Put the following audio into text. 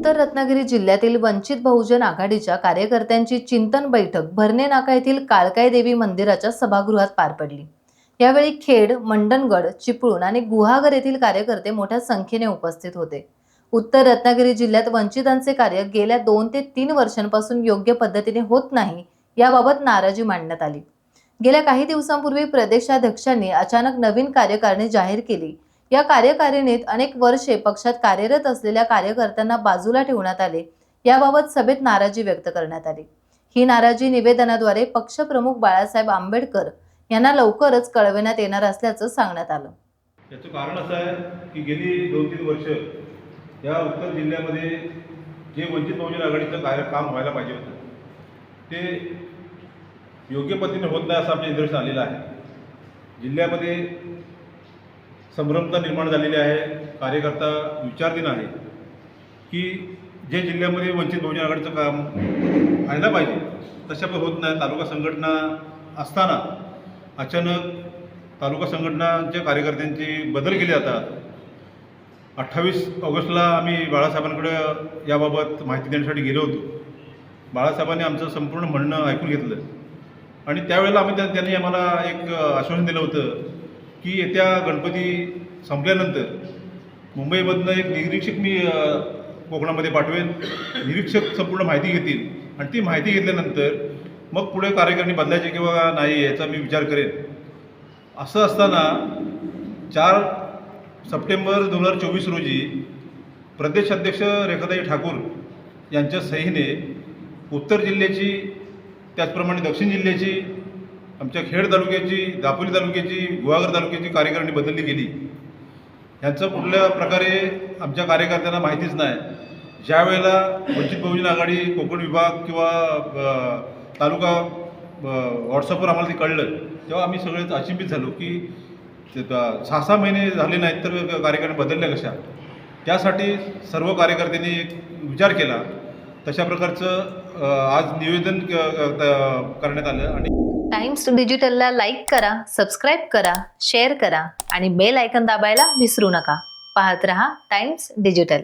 उत्तर रत्नागिरी जिल्ह्यातील वंचित बहुजन आघाडीच्या कार्यकर्त्यांची चिंतन बैठक भरणे नाका येथील काळकाई देवी मंदिराच्या सभागृहात पार पडली। यावेळी खेड, मंडणगड, चिपळूण आणि गुहागर येथील कार्यकर्ते मोठ्या संख्येने उपस्थित होते। उत्तर रत्नागिरी जिल्ह्यात वंचितांचे कार्य गेल्या 2 ते 3 वर्षांपासून योग्य पद्धतीने होत नाही, याबाबत नाराजी मांडण्यात आली। गेल्या काही दिवसांपूर्वी प्रदेशाध्यक्षांनी अचानक नवीन कार्यकारिणी जाहीर केली। या कार्यकारिणीत अनेक वर्षे पक्षात कार्यरत असलेल्या कार्यकर्त्यांना बाजूला ठेवण्यात आले। याबाबत सभेत नाराजी व्यक्त करण्यात आली। ही नाराजी निवेदनाद्वारे पक्षप्रमुख बाळासाहेब आंबेडकर यांना लवकरच कळविण्यात येणार असल्याचं सांगण्यात आलं। याचं कारण असं आहे की गेली 2-3 वर्ष या उत्तर जिल्ह्यामध्ये जे वंचित बहुजन आघाडीचं काम व्हायला पाहिजे होतं ते योग्य पद्धतीने होत नाही असं आमच्या निदर्शनास आलेलं आहे। जिल्ह्यामध्ये संभ्रमता निर्माण झालेली आहे। कार्यकर्ता विचारधीन आहे की जे जिल्ह्यामध्ये वंचित बहुजन आघाडीचं काम व्हायला पाहिजे तशा पण होत नाही। तालुका संघटना असताना अचानक तालुका संघटनांच्या कार्यकर्त्यांची बदल केले जातात। 28 ऑगस्टला आम्ही बाळासाहेबांकडे याबाबत माहिती देण्यासाठी गेलो होतो। बाळासाहेबांनी आमचं संपूर्ण म्हणणं ऐकून घेतलं आणि त्यावेळेला त्यांनी आम्हाला एक आश्वासन दिलं होतं की येत्या गणपती संपल्यानंतर मुंबईमधनं एक निरीक्षक मी कोकणामध्ये पाठवेन। निरीक्षक संपूर्ण माहिती घेतील आणि ती माहिती घेतल्यानंतर मग पुढे कार्यकारिणी बदलायची किंवा नाही याचा मी विचार करेन। असं असताना 4 सप्टेंबर 2024 रोजी प्रदेशाध्यक्ष रेखाताई ठाकूर यांच्या सहीने उत्तर जिल्ह्याची, त्याचप्रमाणे दक्षिण जिल्ह्याची, आमच्या खेड तालुक्याची, दापोली तालुक्याची, गुहागर तालुक्याची कार्यकारिणी बदलली गेली। यांचं कुठल्या प्रकारे आमच्या कार्यकर्त्यांना माहितीच नाही। ज्या वेळेला वंचित बहुजन आघाडी कोकण विभाग किंवा तालुका व्हॉट्सअपवर आम्हाला ते कळलं तेव्हा आम्ही सगळेच अचंबित झालो की 6-6 महिने झाले नाहीत तर कार्यकारिणी बदलल्या कशा। त्यासाठी सर्व कार्यकर्त्यांनी एक विचार केला। तशा प्रकारचं आज निवेदन करण्यात आलं। आणि टाइम्स डिजिटलला लाईक करा, सबस्क्राइब करा, शेअर करा आणि बेल आयकॉन दाबायला विसरू नका। पाहत रहा टाइम्स डिजिटल।